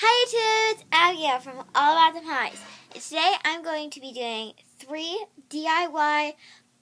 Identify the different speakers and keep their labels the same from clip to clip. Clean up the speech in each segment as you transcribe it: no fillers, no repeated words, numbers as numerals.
Speaker 1: Hi YouTube, it's Abigail from AllAboutThemHobbies. And today I'm going to be doing 3 DIY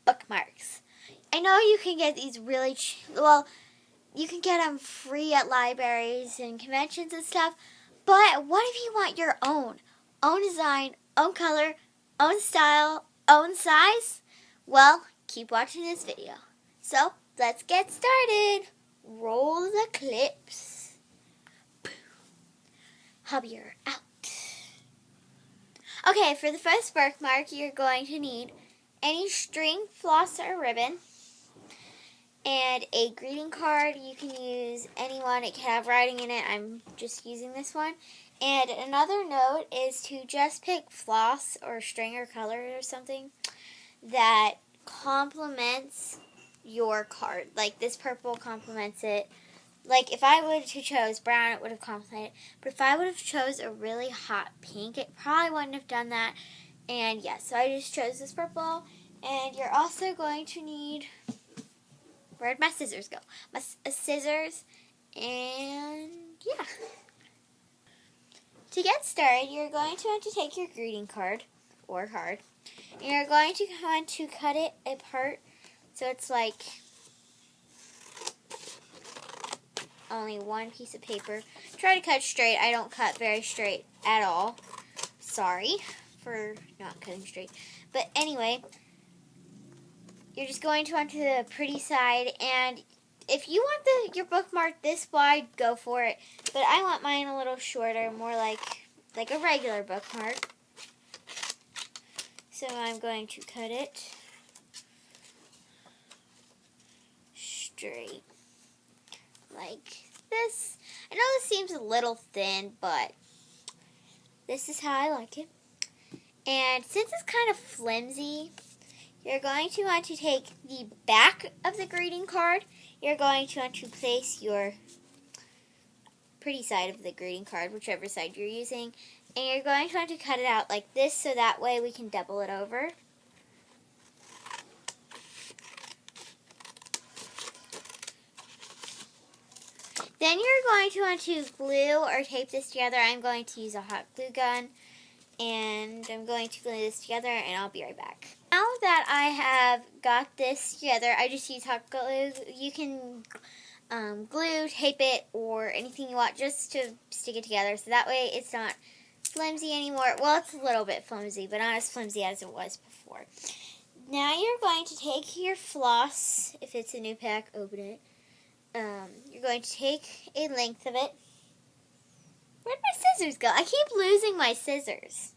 Speaker 1: bookmarks. I know you can get these really you can get them free at libraries and conventions and stuff, but what if you want your own? Own design, own color, own style, own size? Well, keep watching this video. So, let's get started. Roll the clips. Hubby, you're out. Okay, for the first bookmark, you're going to need any string, floss, or ribbon, and a greeting card. You can use any one. It can have writing in it. I'm just using this one. And another note is to just pick floss or string or color or something that complements your card. Like this purple complements it. Like, if I would have chose brown, it would have complemented. But if I would have chose a really hot pink, it probably wouldn't have done that. And, yeah, so I just chose this purple. And you're also going to need... Where'd my scissors go? My scissors. And, yeah. To get started, you're going to want to take your greeting card, or card. And you're going to want to cut it apart so it's like... only one piece of paper. Try to cut straight. I don't cut very straight at all. Sorry for not cutting straight. But anyway, you're just going to onto the pretty side, and if you want your bookmark this wide, go for it. But I want mine a little shorter, more like a regular bookmark. So I'm going to cut it straight. Like this. I know this seems a little thin, but this is how I like it. And since it's kind of flimsy, you're going to want to take the back of the greeting card. You're going to want to place your pretty side of the greeting card, whichever side you're using, and you're going to want to cut it out like this so that way we can double it over. Then you're going to want to glue or tape this together. I'm going to use a hot glue gun, and I'm going to glue this together, and I'll be right back. Now that I have got this together, I just use hot glue. You can glue, tape it, or anything you want just to stick it together, so that way it's not flimsy anymore. Well, it's a little bit flimsy, but not as flimsy as it was before. Now you're going to take your floss. If it's a new pack, open it. You're going to take a length of it. Where'd my scissors go? I keep losing my scissors.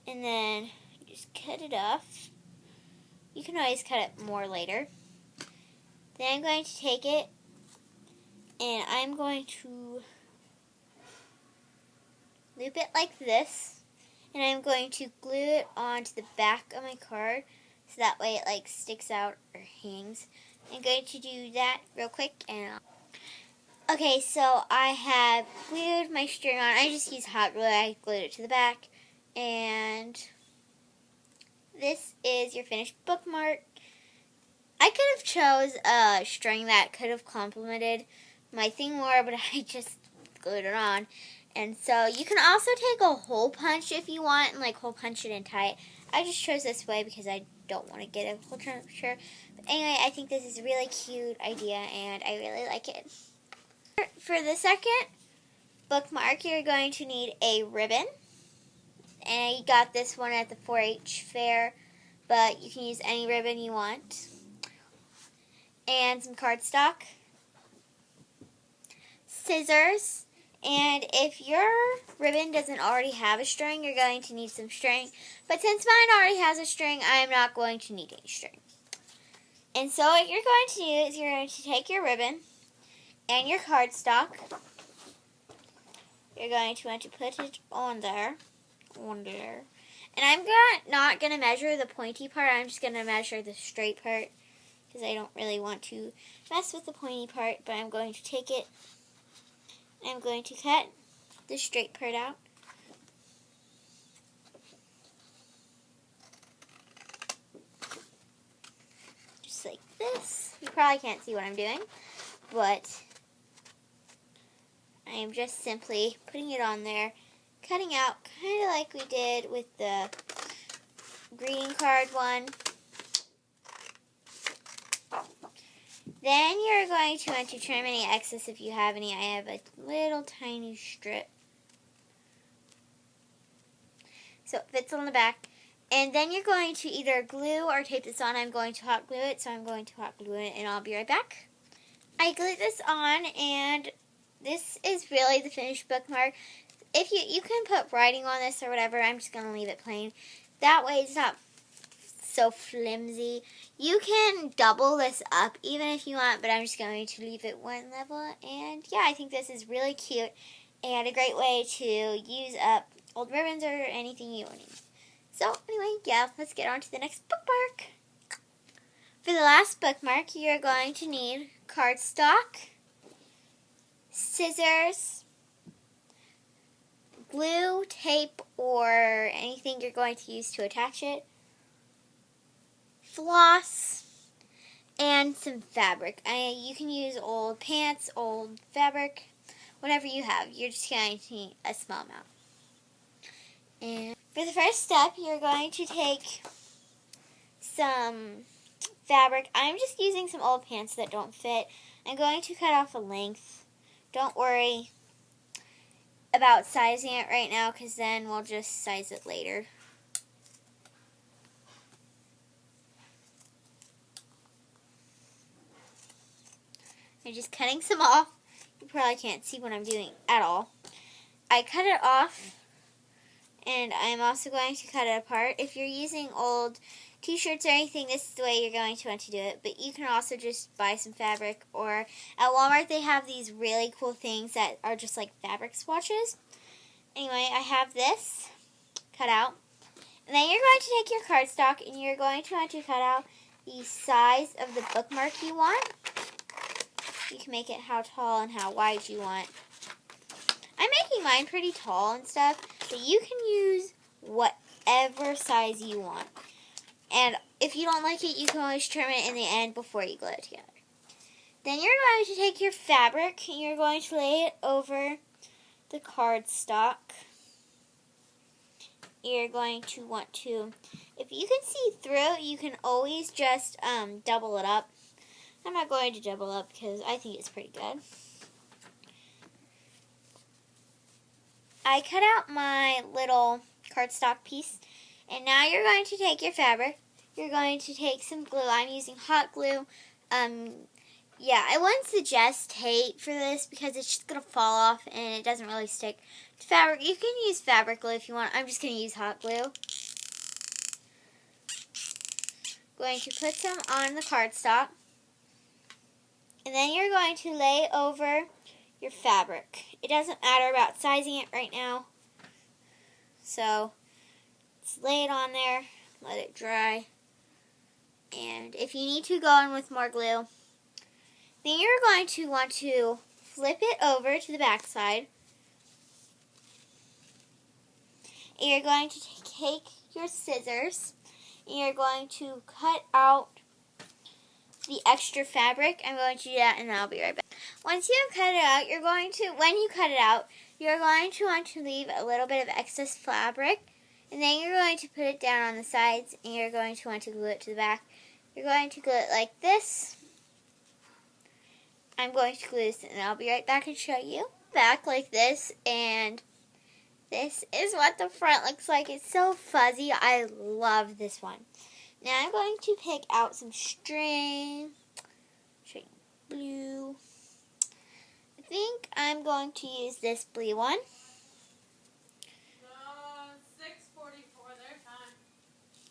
Speaker 1: And then you just cut it off. You can always cut it more later. Then I'm going to take it and I'm going to loop it like this. And I'm going to glue it onto the back of my card so that way it like sticks out or hangs. I'm going to do that real quick. Okay, so I have glued my string on. I just used hot glue. I glued it to the back. And this is your finished bookmark. I could have chose a string that could have complemented my thing more, but I just glued it on. And so you can also take a hole punch if you want and like hole punch it and tie it. I just chose this way because I don't want to get a hole puncture. But anyway, I think this is a really cute idea and I really like it. For the second bookmark, you're going to need a ribbon. And I got this one at the 4-H fair, but you can use any ribbon you want. And some cardstock. Scissors. And if your ribbon doesn't already have a string, you're going to need some string. But since mine already has a string, I'm not going to need any string. And so what you're going to do is you're going to take your ribbon and your cardstock. You're going to want to put it on there. And I'm not going to measure the pointy part. I'm just going to measure the straight part because I don't really want to mess with the pointy part. But I'm going to take it. I'm going to cut the straight part out. Just like this. You probably can't see what I'm doing, but I am just simply putting it on there, cutting out kind of like we did with the greeting card one. Then you're going to want to trim any excess if you have any. I have a little tiny strip, so it fits on the back. And then you're going to either glue or tape this on. I'm going to hot glue it, so I'm going to hot glue it, and I'll be right back. I glued this on, and this is really the finished bookmark. If you can put writing on this or whatever, I'm just going to leave it plain. That way it's not so flimsy. You can double this up even if you want, but I'm just going to leave it one level. And yeah, I think this is really cute and a great way to use up old ribbons or anything you need. So anyway, yeah, let's get on to the next bookmark. For the last bookmark, you're going to need cardstock, scissors, glue, tape, or anything you're going to use to attach it, floss, and some fabric. You can use old pants, old fabric, whatever you have. You're just going to need a small amount. And for the first step, you're going to take some fabric. I'm just using some old pants that don't fit. I'm going to cut off a length. Don't worry about sizing it right now, because then we'll just size it later. I'm just cutting some off. You probably can't see what I'm doing at all. I cut it off, and I'm also going to cut it apart. If you're using old t-shirts or anything, this is the way you're going to want to do it. But you can also just buy some fabric, or at Walmart they have these really cool things that are just like fabric swatches. Anyway, I have this cut out. And then you're going to take your cardstock and you're going to want to cut out the size of the bookmark you want. You can make it how tall and how wide you want. I'm making mine pretty tall and stuff, but you can use whatever size you want. And if you don't like it, you can always trim it in the end before you glue it together. Then you're going to take your fabric and you're going to lay it over the cardstock. You're going to want to, if you can see through, you can always just double it up. I'm not going to double up because I think it's pretty good. I cut out my little cardstock piece, and now you're going to take your fabric. You're going to take some glue. I'm using hot glue. Yeah, I wouldn't suggest tape for this because it's just going to fall off and it doesn't really stick to fabric. You can use fabric glue if you want. I'm just going to use hot glue. Going to put some on the cardstock. And then you're going to lay over your fabric. It doesn't matter about sizing it right now. So, just lay it on there, let it dry. And if you need to go in with more glue, then you're going to want to flip it over to the back side. And you're going to take your scissors and you're going to cut out the extra fabric. I'm going to do that and I'll be right back. Once you have cut it out, when you cut it out, you're going to want to leave a little bit of excess fabric, and then you're going to put it down on the sides and you're going to want to glue it to the back. You're going to glue it like this. I'm going to glue this and I'll be right back and show you. Back like this, and this is what the front looks like. It's so fuzzy. I love this one. Now I'm going to pick out some string blue. I think I'm going to use this blue one.
Speaker 2: 6:44 their time.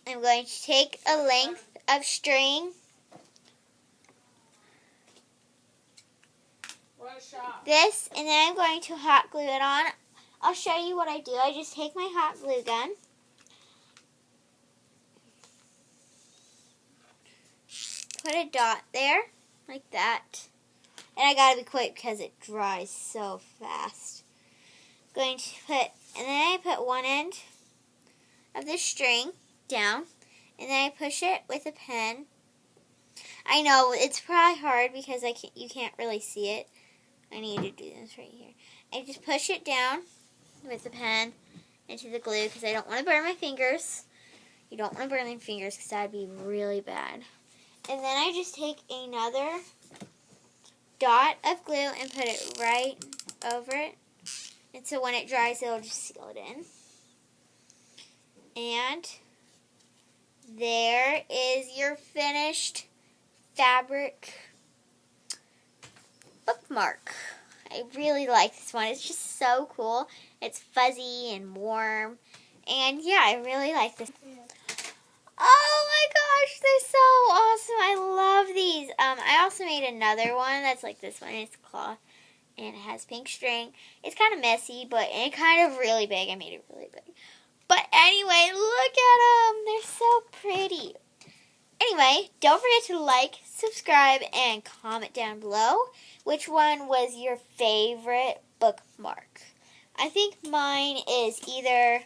Speaker 1: I'm going to take a length of string.
Speaker 2: What shop?
Speaker 1: This, and then I'm going to hot glue it on. I'll show you what I do. I just take my hot glue gun. Put a dot there, like that. And I gotta be quick because it dries so fast. Going to put, and then I put one end of the string down, and then I push it with a pen. I know it's probably hard because you can't really see it, I need to do this right here. I just push it down with the pen into the glue because I don't want to burn my fingers. You don't want to burn your fingers because that would be really bad. And then I just take another dot of glue and put it right over it. And so when it dries, it'll just seal it in. And there is your finished fabric bookmark. I really like this one. It's just so cool. It's fuzzy and warm. And yeah, I really like this. Oh my gosh, they're so awesome. I love these. I also made another one that's like this one. It's cloth and it has pink string. It's kind of messy, but it's kind of really big. I made it really big. But anyway, look at them. They're so pretty. Anyway, don't forget to like, subscribe, and comment down below which one was your favorite bookmark. I think mine is either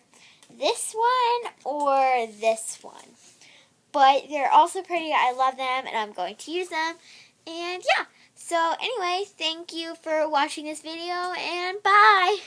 Speaker 1: this one or this one. But they're also pretty. I love them, and I'm going to use them. And yeah, so anyway, thank you for watching this video, and bye!